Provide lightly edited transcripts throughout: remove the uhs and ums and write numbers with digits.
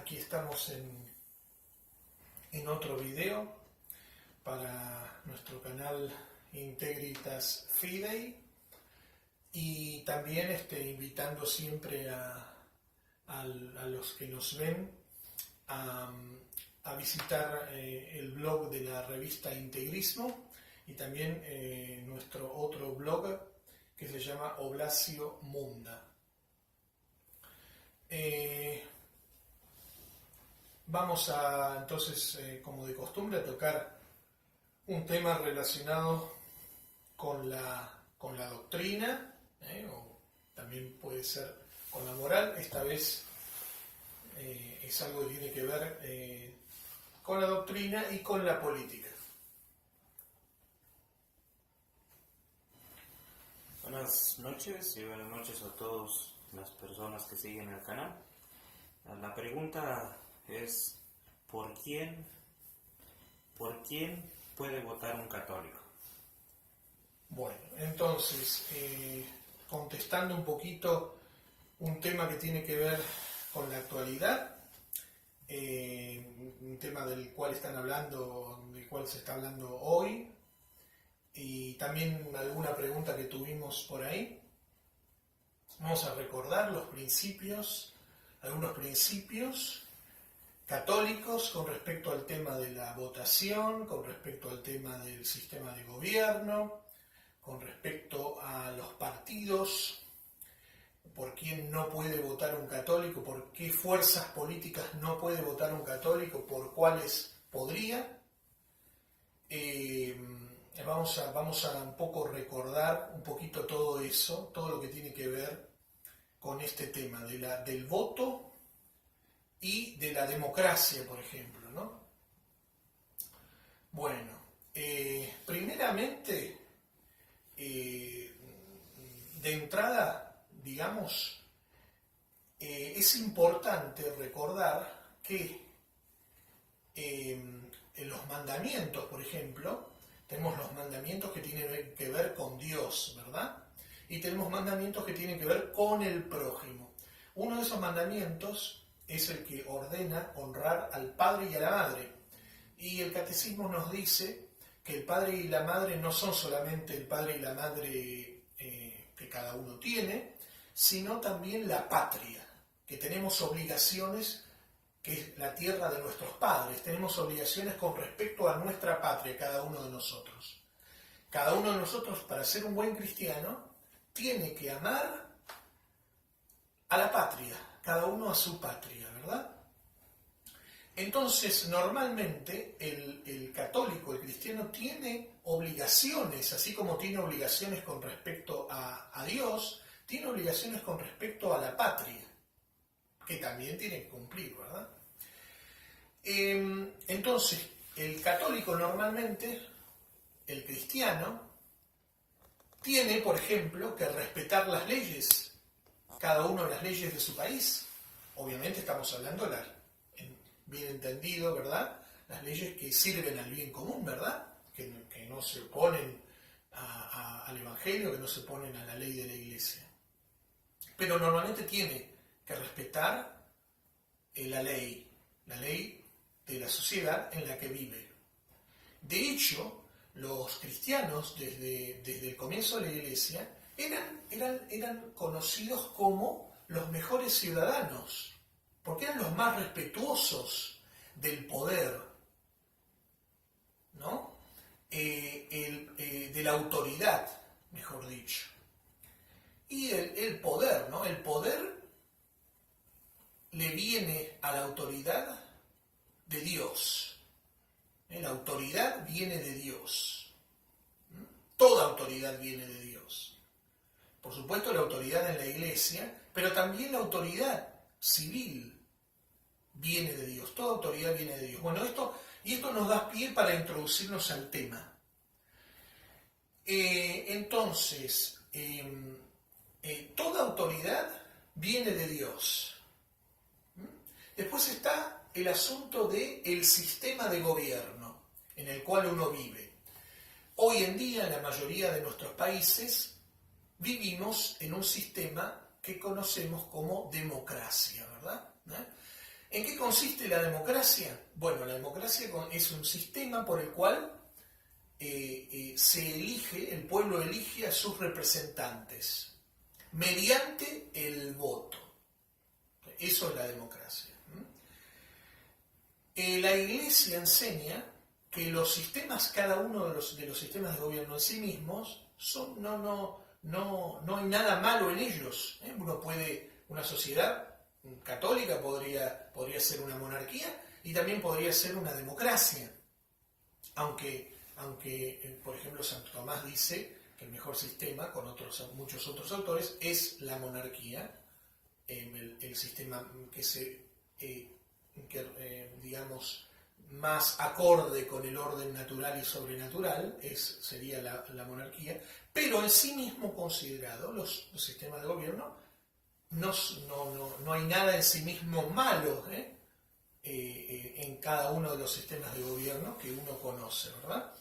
Aquí estamos en otro video para nuestro canal Integritas Fidei y también invitando siempre a los que nos ven a visitar el blog de la revista Integrismo y también nuestro otro blog que se llama Oblasio Munda. Vamos entonces, como de costumbre, a tocar un tema relacionado con la doctrina, o también puede ser con la moral. Esta vez es algo que tiene que ver con la doctrina y con la política. Buenas noches y buenas noches a todas las personas que siguen el canal. La pregunta es, ¿por quién puede votar un católico? Bueno, entonces, contestando un poquito un tema que tiene que ver con la actualidad, un tema del cual se está hablando hoy, y también alguna pregunta que tuvimos por ahí. Vamos a recordar algunos principios católicos con respecto al tema de la votación, con respecto al tema del sistema de gobierno, con respecto a los partidos, por quién no puede votar un católico, por qué fuerzas políticas no puede votar un católico, por cuáles podría. Vamos a un poco recordar un poquito todo eso, todo lo que tiene que ver con este tema del voto y de la democracia, por ejemplo, ¿no? Bueno, primeramente, de entrada, digamos, es importante recordar que en los mandamientos, por ejemplo, tenemos los mandamientos que tienen que ver con Dios, ¿verdad? Y tenemos mandamientos que tienen que ver con el prójimo. Uno de esos mandamientos es el que ordena honrar al padre y a la madre. Y el catecismo nos dice que el padre y la madre no son solamente el padre y la madre que cada uno tiene, sino también la patria, que tenemos obligaciones, que es la tierra de nuestros padres. Tenemos obligaciones con respecto a nuestra patria, cada uno de nosotros. Cada uno de nosotros, para ser un buen cristiano, tiene que amar a la patria, cada uno a su patria, ¿verdad? Entonces, normalmente, el católico, el cristiano, tiene obligaciones, así como tiene obligaciones con respecto a Dios, tiene obligaciones con respecto a la patria, que también tiene que cumplir, ¿verdad? Entonces, el católico normalmente, el cristiano, tiene, por ejemplo, que respetar las leyes, cada uno de las leyes de su país. Obviamente estamos hablando, bien entendido, ¿verdad? Las leyes que sirven al bien común, ¿verdad? Que no se oponen al Evangelio, que no se oponen a la ley de la Iglesia. Pero normalmente tiene que respetar la ley de la sociedad en la que vive. De hecho, los cristianos desde el comienzo de la Iglesia eran conocidos como los mejores ciudadanos, porque eran los más respetuosos del poder, ¿no? De la autoridad, mejor dicho. Y el poder, ¿no? El poder le viene a la autoridad de Dios. La autoridad viene de Dios. Toda autoridad viene de Dios. Por supuesto, la autoridad en la Iglesia, pero también la autoridad civil viene de Dios. Toda autoridad viene de Dios. Bueno, esto nos da pie para introducirnos al tema. Entonces, toda autoridad viene de Dios. Después está el asunto del sistema de gobierno en el cual uno vive. Hoy en día, en la mayoría de nuestros países, vivimos en un sistema que conocemos como democracia, ¿verdad? ¿En qué consiste la democracia? Bueno, la democracia es un sistema por el cual el pueblo elige a sus representantes mediante el voto. Eso es la democracia. La Iglesia enseña que los sistemas, cada uno de los sistemas de gobierno en sí mismos, no hay nada malo en ellos. Una sociedad católica podría ser una monarquía y también podría ser una democracia. Aunque por ejemplo, Santo Tomás dice que el mejor sistema, con muchos otros autores, es la monarquía, el sistema digamos, más acorde con el orden natural y sobrenatural, sería la monarquía, pero en sí mismo considerado, los sistemas de gobierno, no hay nada en sí mismo malo en cada uno de los sistemas de gobierno que uno conoce, ¿verdad?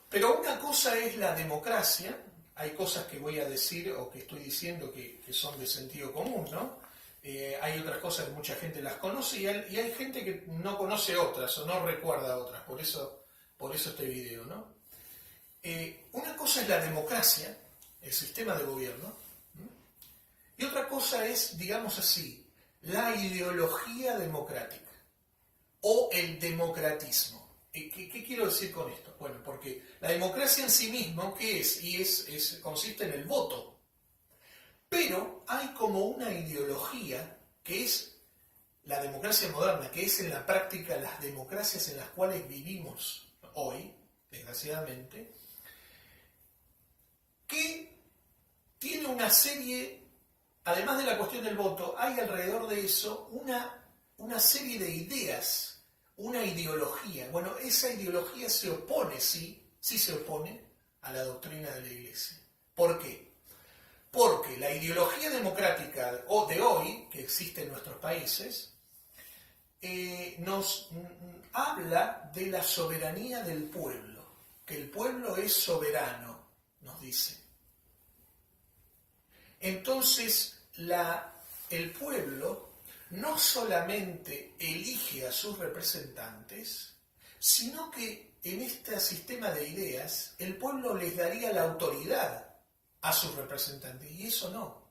Pero una cosa es la democracia, hay cosas que voy a decir o que estoy diciendo que son de sentido común, ¿no? Hay otras cosas que mucha gente las conoce y hay gente que no conoce otras o no recuerda otras, por eso este video, ¿no? Una cosa es la democracia, el sistema de gobierno, y otra cosa es, digamos así, la ideología democrática o el democratismo. ¿Qué quiero decir con esto? Bueno, porque la democracia en sí misma, ¿qué es? Consiste en el voto. Pero hay como una ideología que es la democracia moderna, que es en la práctica las democracias en las cuales vivimos hoy, desgraciadamente, que tiene una serie, además de la cuestión del voto, hay alrededor de eso una serie de ideas, una ideología. Bueno, esa ideología se opone, sí se opone a la doctrina de la Iglesia. ¿Por qué? Porque la ideología democrática de hoy, que existe en nuestros países, nos habla de la soberanía del pueblo, que el pueblo es soberano, nos dice. Entonces, el pueblo no solamente elige a sus representantes, sino que en este sistema de ideas, el pueblo les daría la autoridad a sus representantes, y eso no.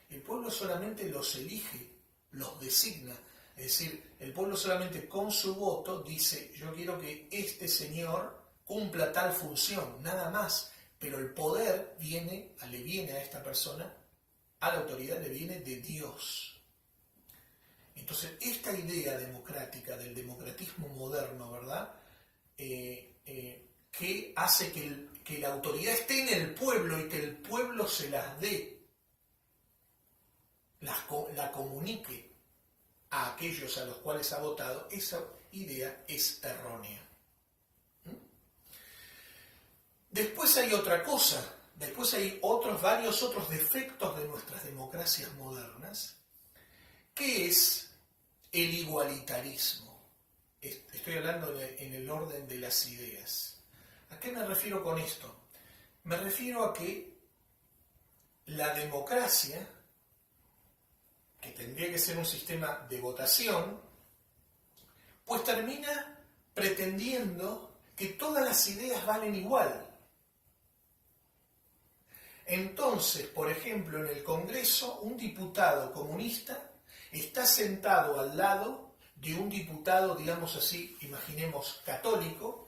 El pueblo solamente los elige, los designa. Es decir, el pueblo solamente con su voto dice, yo quiero que este señor cumpla tal función, nada más. Pero el poder le viene a esta persona, a la autoridad le viene de Dios. Entonces, esta idea democrática, del democratismo moderno, ¿verdad? Que hace que la autoridad esté en el pueblo y que el pueblo se las dé, la comunique a aquellos a los cuales ha votado, esa idea es errónea. Después hay otra cosa, después hay varios otros defectos de nuestras democracias modernas, que es el igualitarismo. Estoy hablando en el orden de las ideas. ¿A qué me refiero con esto? Me refiero a que la democracia, que tendría que ser un sistema de votación, pues termina pretendiendo que todas las ideas valen igual. Entonces, por ejemplo, en el Congreso, un diputado comunista está sentado al lado de un diputado, digamos así, imaginemos, católico,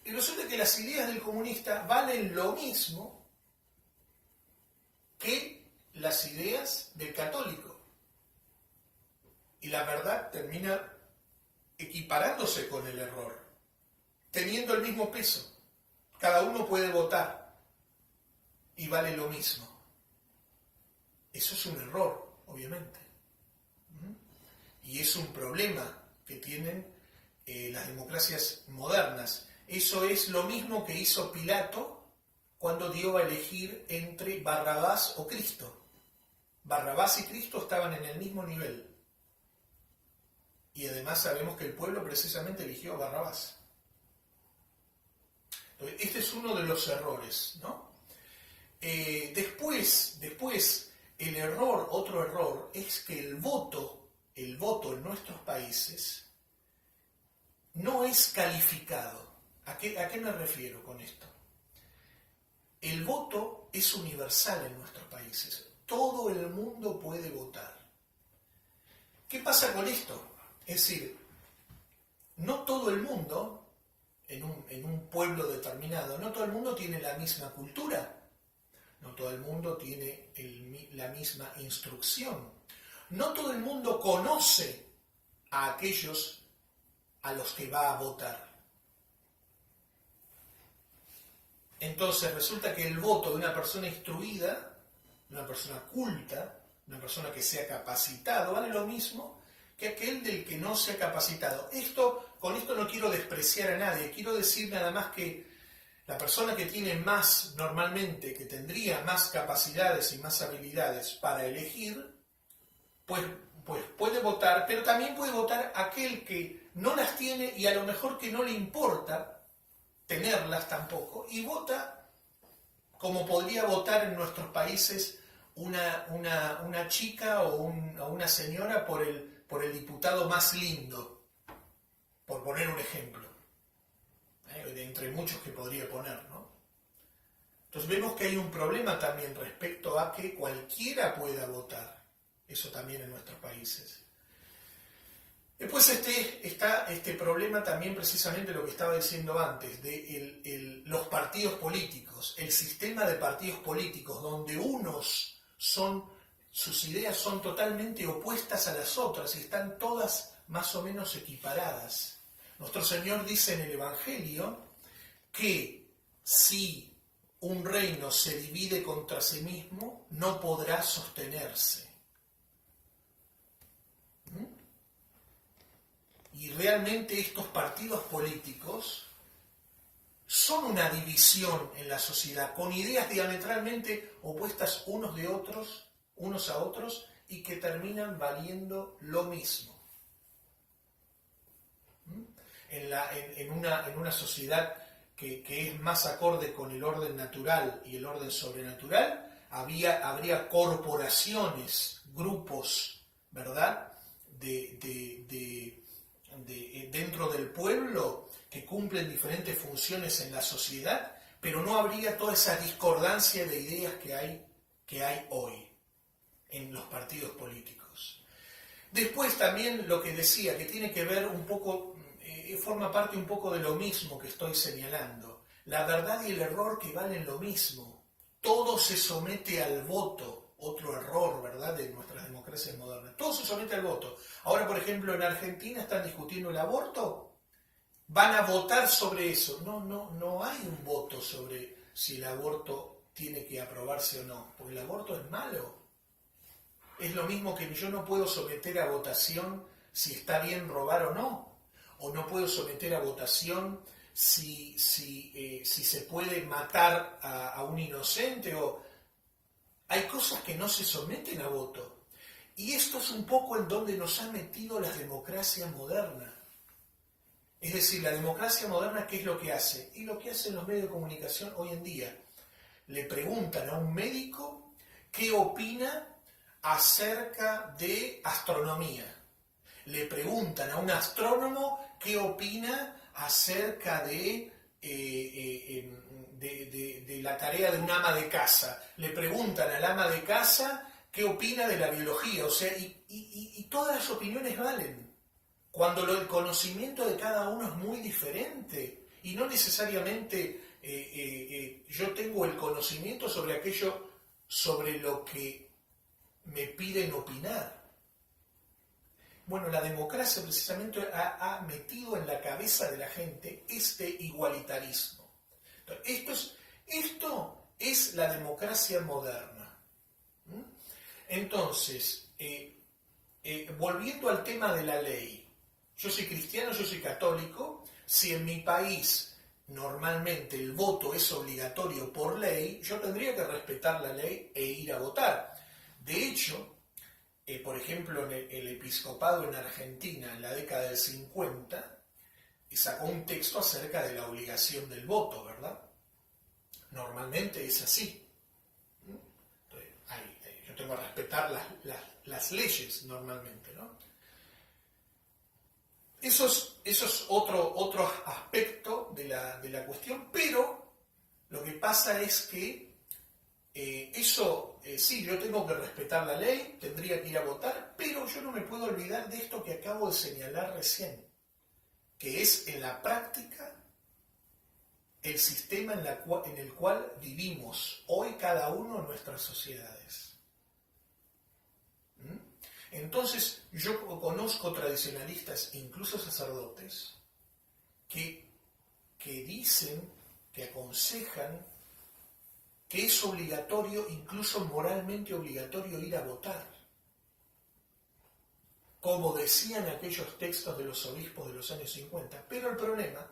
y resulta que las ideas del comunista valen lo mismo que las ideas del católico. Y la verdad termina equiparándose con el error, teniendo el mismo peso. Cada uno puede votar y vale lo mismo. Eso es un error, obviamente. Y es un problema que tienen las democracias modernas. Eso es lo mismo que hizo Pilato cuando dio a elegir entre Barrabás o Cristo. Barrabás y Cristo estaban en el mismo nivel. Y además sabemos que el pueblo precisamente eligió a Barrabás. Entonces, este es uno de los errores, ¿no? Después, otro error es que el voto el voto en nuestros países no es calificado. ¿A qué me refiero con esto? El voto es universal en nuestros países. Todo el mundo puede votar. ¿Qué pasa con esto? Es decir, no todo el mundo, en un pueblo determinado, no todo el mundo tiene la misma cultura, no todo el mundo tiene la misma instrucción, no todo el mundo conoce a aquellos a los que va a votar. Entonces resulta que el voto de una persona instruida, de una persona culta, una persona que sea capacitado, vale lo mismo que aquel del que no sea capacitado. Con esto no quiero despreciar a nadie, quiero decir nada más que la persona que tiene más, normalmente, que tendría más capacidades y más habilidades para elegir, pues puede votar, pero también puede votar aquel que no las tiene y a lo mejor que no le importa tenerlas tampoco, y vota como podría votar en nuestros países una chica o una señora por el diputado más lindo, por poner un ejemplo, de entre muchos que podría poner, ¿no? Entonces vemos que hay un problema también respecto a que cualquiera pueda votar, eso también en nuestros países. Después está este problema también, precisamente lo que estaba diciendo antes, de los partidos políticos, el sistema de partidos políticos, donde sus ideas son totalmente opuestas a las otras y están todas más o menos equiparadas. Nuestro Señor dice en el Evangelio que si un reino se divide contra sí mismo, no podrá sostenerse. Y realmente estos partidos políticos son una división en la sociedad, con ideas diametralmente opuestas unos a otros, y que terminan valiendo lo mismo. En una sociedad que es más acorde con el orden natural y el orden sobrenatural, habría corporaciones, grupos, ¿verdad?, dentro del pueblo que cumplen diferentes funciones en la sociedad, pero no habría toda esa discordancia de ideas que hay hoy en los partidos políticos. Después también lo que decía, que tiene que ver un poco, forma parte un poco de lo mismo que estoy señalando. La verdad y el error que valen lo mismo. Todo se somete al voto. Otro error, ¿verdad?, de nuestras democracias modernas. Todo se somete al voto. Ahora, por ejemplo, en Argentina están discutiendo el aborto. Van a votar sobre eso. No hay un voto sobre si el aborto tiene que aprobarse o no, porque el aborto es malo. Es lo mismo que yo no puedo someter a votación si está bien robar o no. O no puedo someter a votación si se puede matar a un inocente o... Hay cosas que no se someten a voto. Y esto es un poco en donde nos ha metido la democracia moderna. Es decir, la democracia moderna, ¿qué es lo que hace? Y lo que hacen los medios de comunicación hoy en día. Le preguntan a un médico qué opina acerca de astronomía. Le preguntan a un astrónomo qué opina acerca de la tarea de un ama de casa. Le preguntan al ama de casa qué opina de la biología. O sea, y todas las opiniones valen. Cuando el conocimiento de cada uno es muy diferente. Y no necesariamente yo tengo el conocimiento sobre aquello sobre lo que me piden opinar. Bueno, la democracia precisamente ha metido en la cabeza de la gente este igualitarismo. Entonces, esto es la democracia moderna. Entonces, volviendo al tema de la ley, yo soy cristiano, yo soy católico. Si en mi país normalmente el voto es obligatorio por ley, yo tendría que respetar la ley e ir a votar. De hecho, por ejemplo, el episcopado en Argentina en la década del 50 sacó un texto acerca de la obligación del voto, ¿verdad? Normalmente es así. Entonces, yo tengo que respetar las leyes normalmente, ¿no? eso es otro aspecto de la cuestión, pero lo que pasa es que sí, yo tengo que respetar la ley, tendría que ir a votar, pero yo no me puedo olvidar de esto que acabo de señalar recién, que es en la práctica el sistema en el cual vivimos hoy cada uno en nuestras sociedades. Entonces, yo conozco tradicionalistas, incluso sacerdotes, que dicen, que aconsejan que es obligatorio, incluso moralmente obligatorio, ir a votar. Como decían aquellos textos de los obispos de los años 50. Pero el problema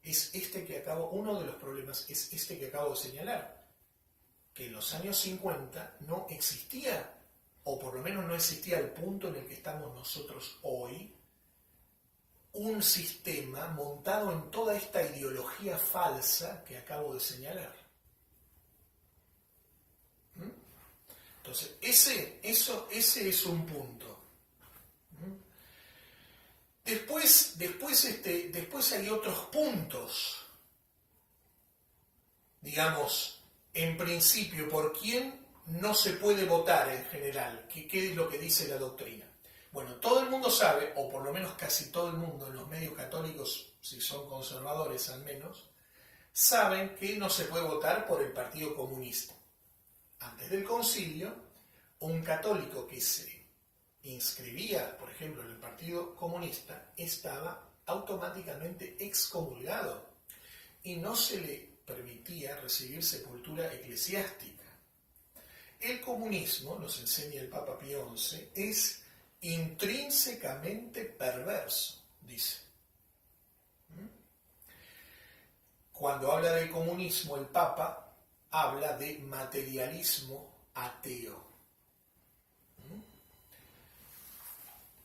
es uno de los problemas es este que acabo de señalar, que en los años 50 no existía, o por lo menos no existía al punto en el que estamos nosotros hoy, un sistema montado en toda esta ideología falsa que acabo de señalar. Entonces, ese es un punto. Después hay otros puntos. Digamos, en principio, ¿por quién no se puede votar en general? ¿Qué es lo que dice la doctrina? Bueno, todo el mundo sabe, o por lo menos casi todo el mundo en los medios católicos, si son conservadores al menos, saben que no se puede votar por el Partido Comunista. Antes del concilio, un católico que se inscribía, por ejemplo, en el Partido Comunista, estaba automáticamente excomulgado y no se le permitía recibir sepultura eclesiástica. El comunismo, nos enseña el Papa Pío XI, es intrínsecamente perverso, dice. Cuando habla del comunismo, el Papa habla de materialismo ateo.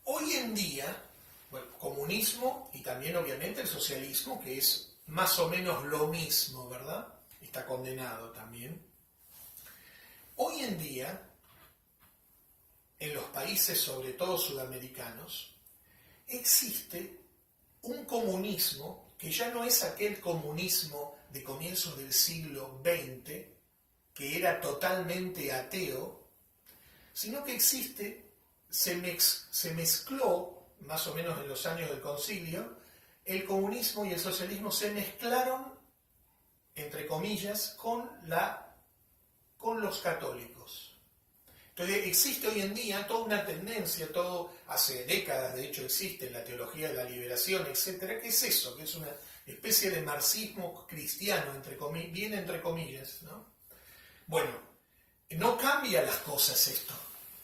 Hoy en día, bueno, comunismo y también obviamente el socialismo, que es más o menos lo mismo, ¿verdad? Está condenado también. Hoy en día, en los países, sobre todo sudamericanos, existe un comunismo que ya no es aquel comunismo de comienzos del siglo XX, que era totalmente ateo, sino que se mezcló, más o menos en los años del concilio, el comunismo y el socialismo se mezclaron, entre comillas, con los católicos. Entonces existe hoy en día toda una tendencia, hace décadas de hecho existe la teología de la liberación, etcétera. ¿Qué es eso? Que es una especie de marxismo cristiano, bien entre comillas, ¿no? Bueno, no cambia las cosas esto,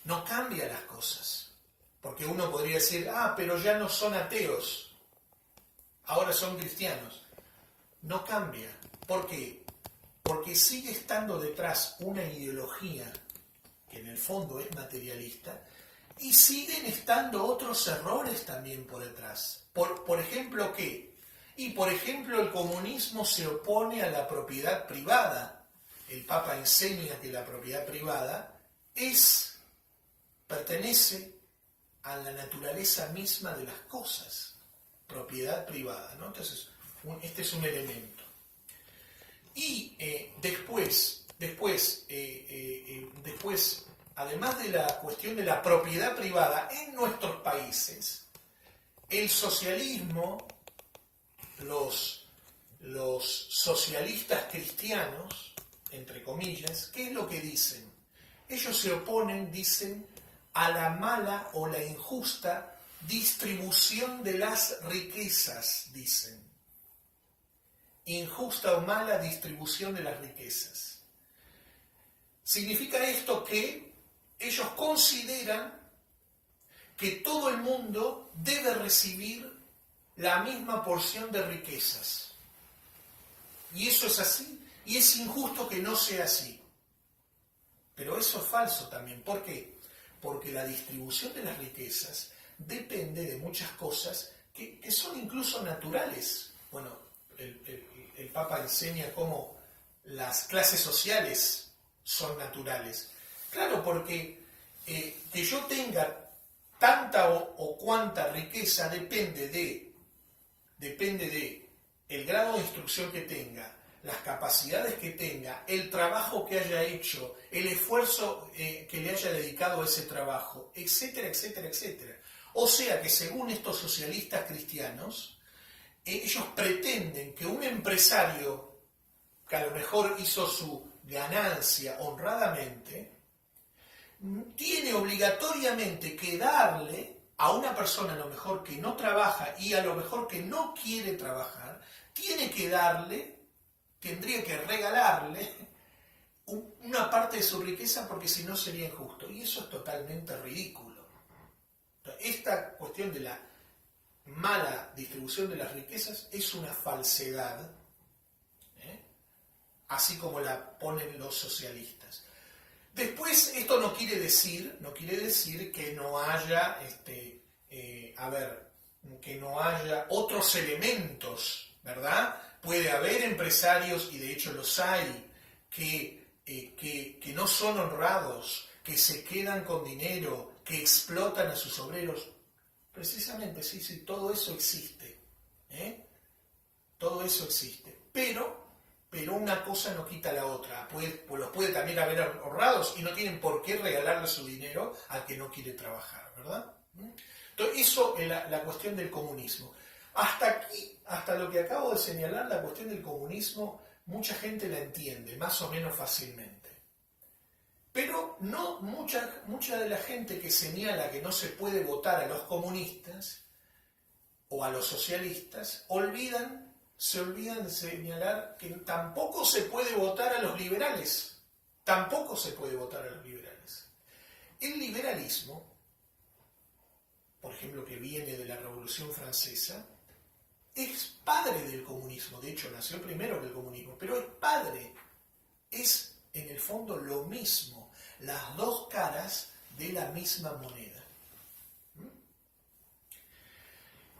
no cambia las cosas. Porque uno podría decir, pero ya no son ateos, ahora son cristianos. No cambia. ¿Por qué? Porque sigue estando detrás una ideología que en el fondo es materialista, y siguen estando otros errores también por detrás. Por ejemplo, ¿qué? Y por ejemplo, el comunismo se opone a la propiedad privada. El Papa enseña que la propiedad privada pertenece a la naturaleza misma de las cosas. Propiedad privada, ¿no? Entonces, este es un elemento. Y después, además de la cuestión de la propiedad privada, en nuestros países, el socialismo, los socialistas cristianos, entre comillas, ¿qué es lo que dicen? Ellos se oponen, dicen, a la mala o la injusta distribución de las riquezas, dicen. Injusta o mala distribución de las riquezas. Significa esto que ellos consideran que todo el mundo debe recibir la misma porción de riquezas. Y eso es así, y es injusto que no sea así. Pero eso es falso también. ¿Por qué? Porque la distribución de las riquezas depende de muchas cosas que son incluso naturales. Bueno, el Papa enseña cómo las clases sociales son naturales. Claro, porque que yo tenga tanta o cuánta riqueza depende de el grado de instrucción que tenga, las capacidades que tenga, el trabajo que haya hecho, el esfuerzo que le haya dedicado a ese trabajo, etcétera, etcétera, etcétera. O sea que según estos socialistas cristianos, ellos pretenden que un empresario que a lo mejor hizo su ganancia honradamente, tiene obligatoriamente que darle a una persona a lo mejor que no trabaja y a lo mejor que no quiere trabajar, tendría que regalarle una parte de su riqueza porque si no sería injusto. Y eso es totalmente ridículo. Esta cuestión de la mala distribución de las riquezas es una falsedad, así como la ponen los socialistas. Después, esto no quiere decir que no haya, que no haya otros elementos, ¿verdad? Puede haber empresarios, y de hecho los hay, que no son honrados, que se quedan con dinero, que explotan a sus obreros. Precisamente, sí, todo eso existe. Todo eso existe. Pero una cosa no quita la otra. Los puede también haber honrados y no tienen por qué regalarle su dinero al que no quiere trabajar, ¿verdad? Entonces, eso es la cuestión del comunismo. Hasta aquí, hasta lo que acabo de señalar, la cuestión del comunismo, mucha gente la entiende, más o menos fácilmente. Pero no mucha de la gente que señala que no se puede votar a los comunistas o a los socialistas, se olvidan de señalar que tampoco se puede votar a los liberales. Tampoco se puede votar a los liberales. El liberalismo, por ejemplo, que viene de la Revolución Francesa, es padre del comunismo. De hecho, nació primero que el comunismo, pero es padre. Es, en el fondo, lo mismo. Las dos caras de la misma moneda.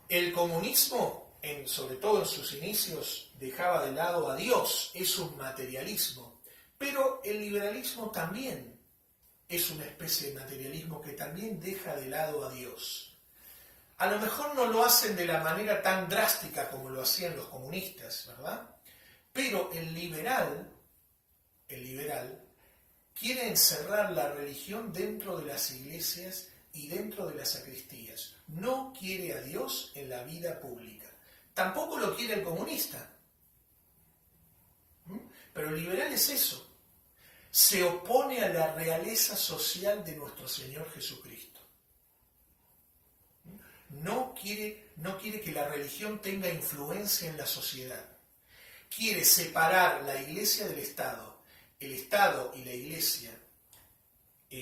El comunismo, sobre todo en sus inicios, dejaba de lado a Dios, es un materialismo, pero el liberalismo también es una especie de materialismo que también deja de lado a Dios. A lo mejor no lo hacen de la manera tan drástica como lo hacían los comunistas, ¿verdad? Pero el liberal quiere encerrar la religión dentro de las iglesias y dentro de las sacristías. No quiere a Dios en la vida pública. Tampoco lo quiere el comunista. Pero el liberal es eso. Se opone a la realeza social de nuestro Señor Jesucristo. No quiere que la religión tenga influencia en la sociedad. Quiere separar la iglesia del Estado. El Estado y la iglesia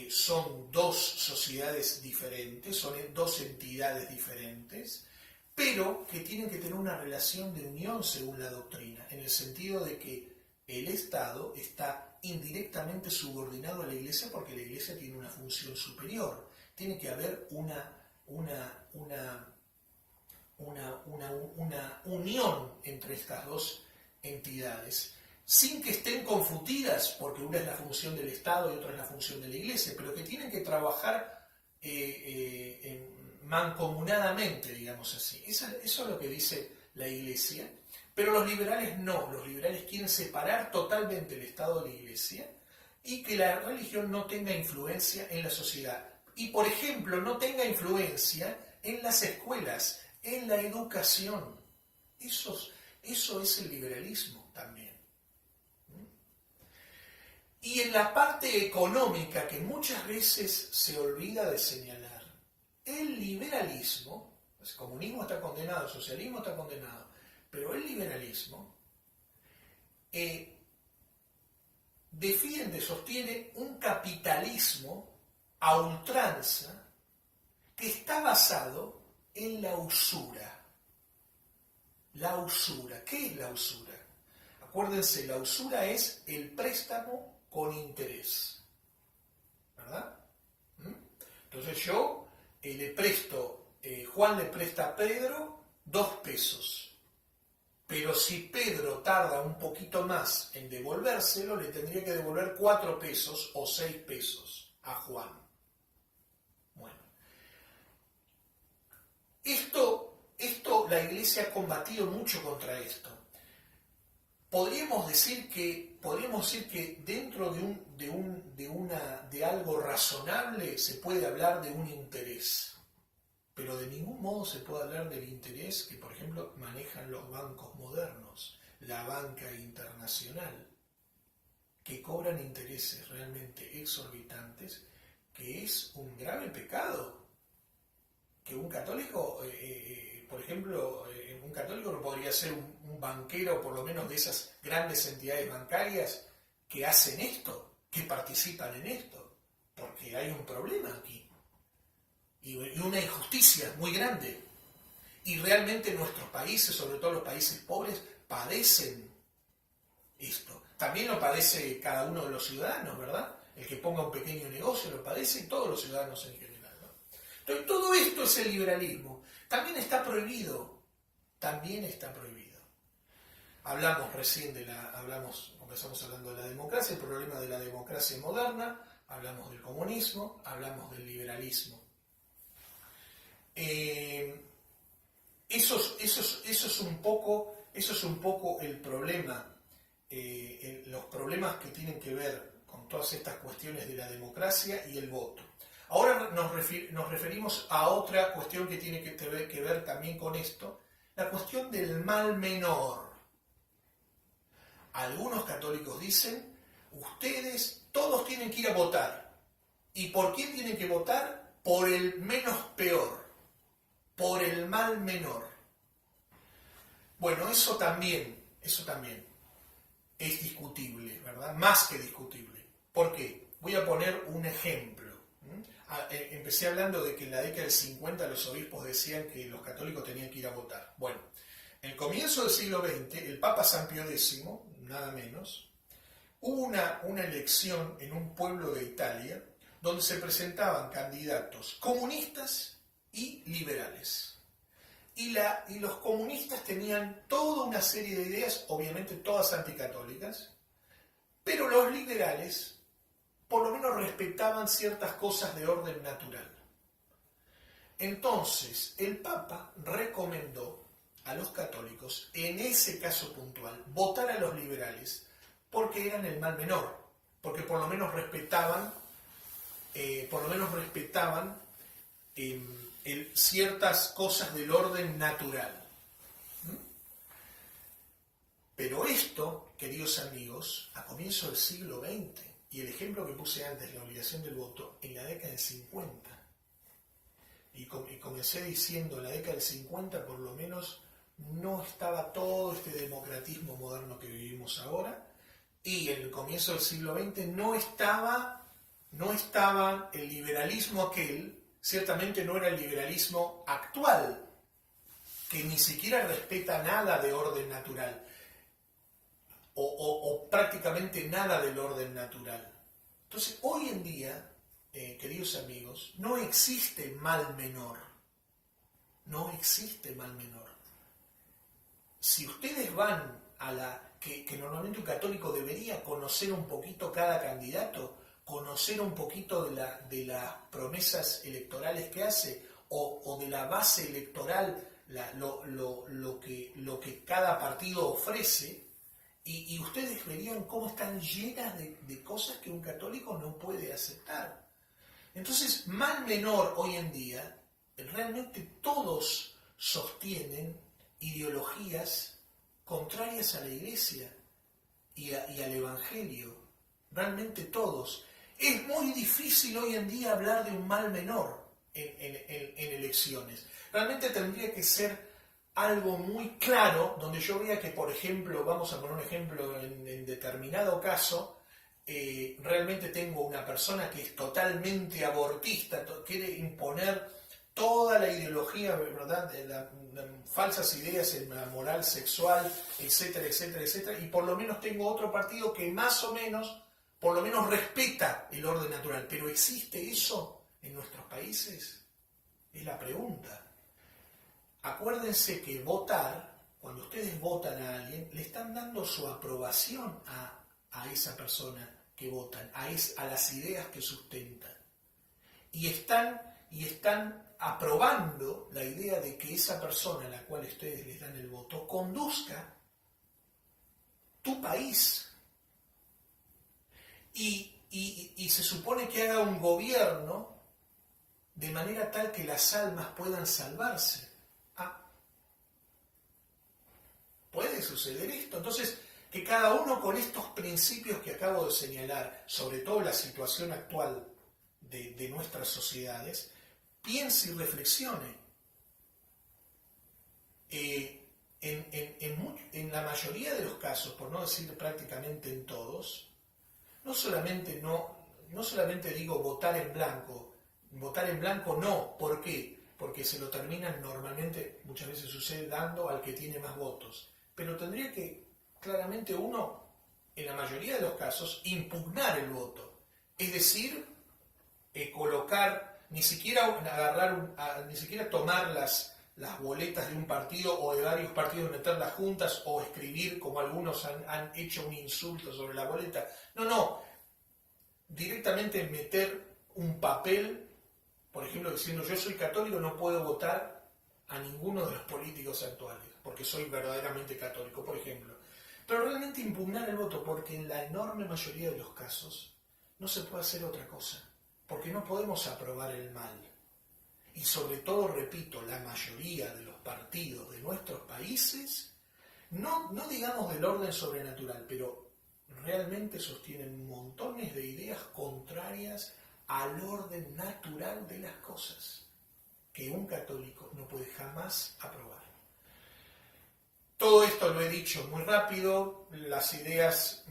son dos sociedades diferentes, son dos entidades diferentes, pero que tienen que tener una relación de unión según la doctrina, en el sentido de que el Estado está indirectamente subordinado a la Iglesia porque la Iglesia tiene una función superior. Tiene que haber una unión entre estas dos entidades, sin que estén confundidas, porque una es la función del Estado y otra es la función de la Iglesia, pero que tienen que trabajar mancomunadamente, digamos así. Eso es lo que dice la Iglesia, pero los liberales no. Los liberales quieren separar totalmente el Estado de la Iglesia y que la religión no tenga influencia en la sociedad. Y, por ejemplo, no tenga influencia en las escuelas, en la educación. Eso es el liberalismo también. Y en la parte económica, que muchas veces se olvida de señalar, el liberalismo, el comunismo está condenado, el socialismo está condenado, pero el liberalismo defiende, sostiene un capitalismo a ultranza que está basado en la usura. La usura. ¿Qué es la usura? Acuérdense, la usura es el préstamo con interés. ¿Verdad? Entonces yo le presto, Juan le presta a Pedro 2 pesos. Pero si Pedro tarda un poquito más en devolvérselo, le tendría que devolver 4 pesos o 6 pesos a Juan. Bueno, la Iglesia ha combatido mucho contra esto. Podríamos decir que dentro de algo razonable se puede hablar de un interés, pero de ningún modo se puede hablar del interés que, por ejemplo, manejan los bancos modernos, la banca internacional, que cobran intereses realmente exorbitantes, que es un grave pecado. Que un católico, por ejemplo, un católico no podría ser un banquero, por lo menos de esas grandes entidades bancarias que hacen esto, que participan en esto, porque hay un problema aquí y una injusticia muy grande. Y realmente nuestros países, sobre todo los países pobres, padecen esto. También lo padece cada uno de los ciudadanos, ¿verdad? El que ponga un pequeño negocio lo padece y todos los ciudadanos en general. Entonces, todo esto es el liberalismo. También está prohibido. Empezamos hablando de la democracia, el problema de la democracia moderna, hablamos del comunismo, hablamos del liberalismo. Eso es un poco el problema, los problemas que tienen que ver con todas estas cuestiones de la democracia y el voto. Ahora nos referimos a otra cuestión que tiene que ver también con esto, la cuestión del mal menor. Algunos católicos dicen, ustedes todos tienen que ir a votar. ¿Y por quién tienen que votar? Por el menos peor, por el mal menor. Bueno, eso también es discutible, ¿verdad? Más que discutible. ¿Por qué? Voy a poner un ejemplo. Empecé hablando de que en la década del 50 los obispos decían que los católicos tenían que ir a votar. Bueno, en el comienzo del siglo XX, el Papa San Pío X, nada menos, hubo una elección en un pueblo de Italia donde se presentaban candidatos comunistas y liberales. Y los comunistas tenían toda una serie de ideas, obviamente todas anticatólicas, pero los liberales por lo menos respetaban ciertas cosas de orden natural. Entonces, el Papa recomendó a los católicos, en ese caso puntual, votar a los liberales porque eran el mal menor, porque por lo menos respetaban ciertas cosas del orden natural. Pero esto, queridos amigos, a comienzos del siglo XX, y el ejemplo que puse antes, la obligación del voto, en la década del 50. Y comencé diciendo, en la década del 50 por lo menos no estaba todo este democratismo moderno que vivimos ahora, y en el comienzo del siglo XX no estaba el liberalismo aquel, ciertamente no era el liberalismo actual, que ni siquiera respeta nada de orden natural. O prácticamente nada del orden natural. Entonces, hoy en día, queridos amigos, no existe mal menor. No existe mal menor. Si ustedes van que normalmente un católico debería conocer un poquito cada candidato, conocer un poquito de las promesas electorales que hace, o de la base electoral, lo que cada partido ofrece, y ustedes verían cómo están llenas de cosas que un católico no puede aceptar. Entonces, mal menor hoy en día, realmente todos sostienen ideologías contrarias a la Iglesia y al Evangelio. Realmente todos. Es muy difícil hoy en día hablar de un mal menor en elecciones. Realmente tendría que ser algo muy claro, donde yo vea que, por ejemplo, vamos a poner un ejemplo, en determinado caso, realmente tengo una persona que es totalmente abortista, quiere imponer toda la ideología, ¿verdad?, de las falsas ideas en la moral sexual, etcétera, etcétera, etcétera, y por lo menos tengo otro partido que más o menos, por lo menos respeta el orden natural. ¿Pero existe eso en nuestros países? Es la pregunta. Acuérdense que votar, cuando ustedes votan a alguien, le están dando su aprobación a esa persona que votan, a las ideas que sustentan. Y están y están aprobando la idea de que esa persona a la cual ustedes les dan el voto conduzca tu país. Y se supone que haga un gobierno de manera tal que las almas puedan salvarse. ¿Puede suceder esto? Entonces, que cada uno con estos principios que acabo de señalar, sobre todo la situación actual de nuestras sociedades, piense y reflexione. En la mayoría de los casos, por no decir prácticamente en todos, no solamente digo votar en blanco no. ¿Por qué? Porque se lo terminan normalmente, muchas veces sucede, dando al que tiene más votos. Pero tendría que, claramente uno, en la mayoría de los casos, impugnar el voto. Es decir, colocar, ni siquiera tomar las boletas de un partido o de varios partidos, meterlas juntas o escribir como algunos han hecho un insulto sobre la boleta. No, directamente meter un papel, por ejemplo, diciendo yo soy católico, no puedo votar a ninguno de los políticos actuales, porque soy verdaderamente católico, por ejemplo. Pero realmente impugnar el voto, porque en la enorme mayoría de los casos no se puede hacer otra cosa, porque no podemos aprobar el mal. Y sobre todo, repito, la mayoría de los partidos de nuestros países, no digamos del orden sobrenatural, pero realmente sostienen montones de ideas contrarias al orden natural de las cosas, que un católico no puede jamás aprobar. Todo esto lo he dicho muy rápido, las ideas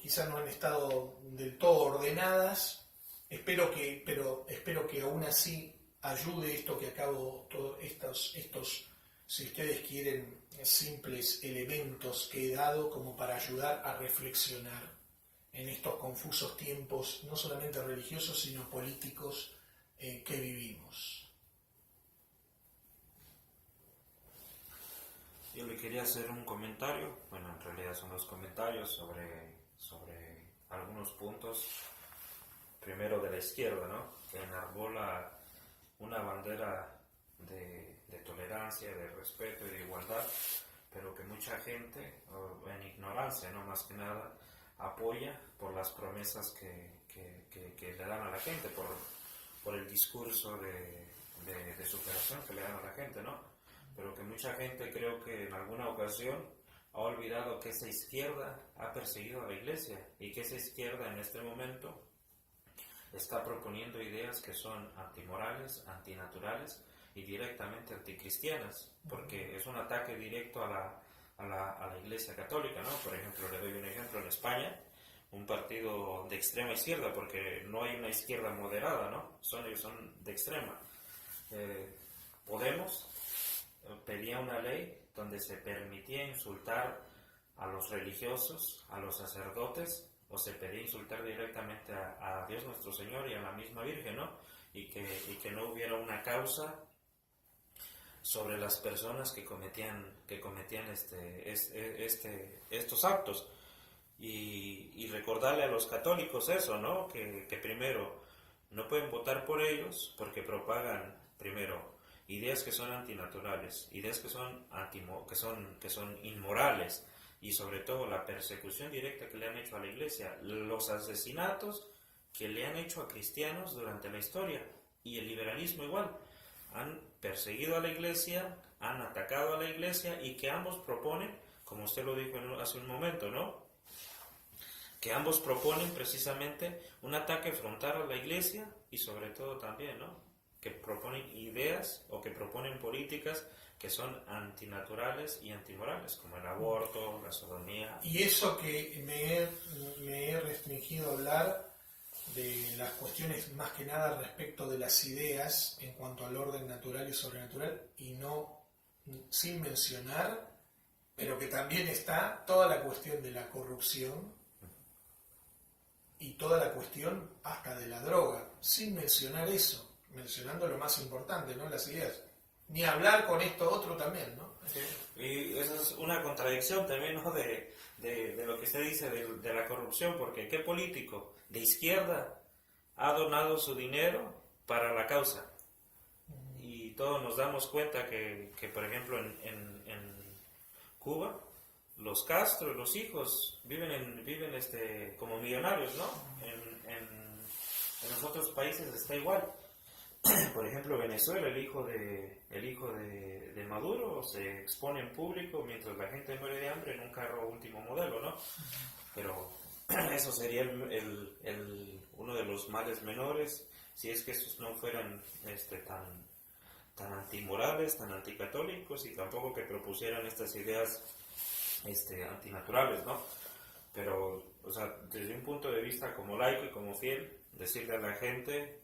quizás no han estado del todo ordenadas, espero que aún así ayude esto que acabo, todos estos, si ustedes quieren, simples elementos que he dado como para ayudar a reflexionar en estos confusos tiempos, no solamente religiosos, sino políticos que vivimos. Yo le quería hacer un comentario, bueno, en realidad son dos comentarios sobre algunos puntos. Primero de la izquierda, ¿no? Que enarbola una bandera de tolerancia, de respeto y de igualdad, pero que mucha gente, en ignorancia, no más que nada, apoya por las promesas que le dan a la gente, por el discurso de superación que le dan a la gente, ¿no? Pero que mucha gente, creo que en alguna ocasión ha olvidado que esa izquierda ha perseguido a la iglesia y que esa izquierda en este momento está proponiendo ideas que son antimorales, antinaturales y directamente anticristianas, porque es un ataque directo a la Iglesia Católica, ¿no? Por ejemplo, le doy un ejemplo en España, un partido de extrema izquierda, porque no hay una izquierda moderada, ¿no? Ellos son de extrema. Podemos pedía una ley donde se permitía insultar a los religiosos, a los sacerdotes, o se pedía insultar directamente a Dios nuestro Señor y a la misma Virgen, ¿no? Y que no hubiera una causa sobre las personas que cometían estos actos. Y recordarle a los católicos eso, ¿no? Que primero no pueden votar por ellos porque propagan, primero, ideas que son antinaturales, ideas que son inmorales, y sobre todo la persecución directa que le han hecho a la iglesia, los asesinatos que le han hecho a cristianos durante la historia, y el liberalismo igual. Han perseguido a la iglesia, han atacado a la iglesia, y que ambos proponen, como usted lo dijo hace un momento, ¿no? Que ambos proponen precisamente un ataque frontal a la iglesia, y sobre todo también, ¿no? Que proponen ideas o que proponen políticas que son antinaturales y antimorales, como el aborto, la sodomía. Y eso que me he restringido a hablar de las cuestiones más que nada respecto de las ideas en cuanto al orden natural y sobrenatural, y no sin mencionar, pero que también está toda la cuestión de la corrupción y toda la cuestión hasta de la droga, sin mencionar eso, mencionando lo más importante, ¿no? Las ideas. Ni hablar con esto otro también, ¿no? Y eso es una contradicción también, ¿no? De lo que usted dice de la corrupción, porque ¿qué político de izquierda ha donado su dinero para la causa? todos nos damos cuenta que por ejemplo, en Cuba, los Castro, los hijos, viven como millonarios, ¿no? En los otros países está igual. Por ejemplo, Venezuela, el hijo de Maduro se expone en público mientras la gente muere de hambre en un carro último modelo, ¿no? Pero eso sería uno de los males menores si es que estos no fueran tan antimorales, tan anticatólicos y tampoco que propusieran estas ideas antinaturales, ¿no? Pero, o sea, desde un punto de vista como laico y como fiel, decirle a la gente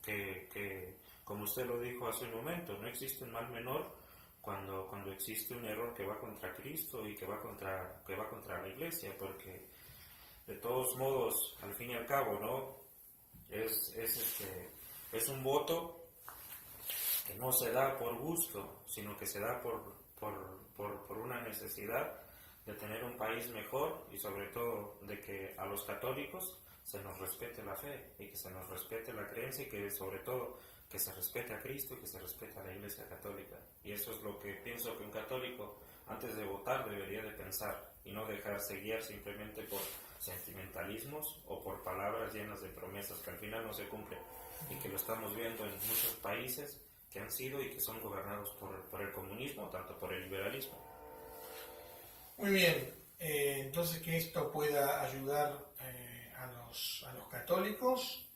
que como usted lo dijo hace un momento, no existe un mal menor cuando existe un error que va contra Cristo y que va contra la Iglesia, porque de todos modos, al fin y al cabo, ¿no? Es un voto que no se da por gusto, sino que se da por una necesidad de tener un país mejor y sobre todo de que a los católicos se nos respete la fe y que se nos respete la creencia y que sobre todo que se respete a Cristo y que se respete a la Iglesia Católica. Y eso es lo que pienso que un católico antes de votar debería de pensar y no dejarse guiar simplemente por sentimentalismos o por palabras llenas de promesas que al final no se cumplen y que lo estamos viendo en muchos países que han sido y que son gobernados por el comunismo, tanto por el liberalismo. Muy bien, entonces que esto pueda ayudar a los católicos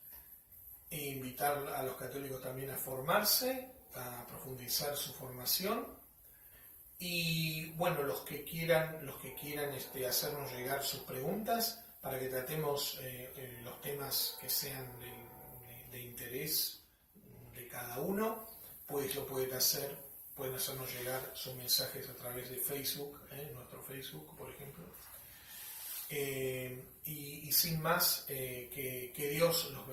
e invitar a los católicos también a formarse, a profundizar su formación y bueno, los que quieran hacernos llegar sus preguntas para que tratemos los temas que sean de interés de cada uno, pues lo pueden hacernos llegar sus mensajes a través de Facebook, nuestro Facebook, por ejemplo. Y sin más, que Dios los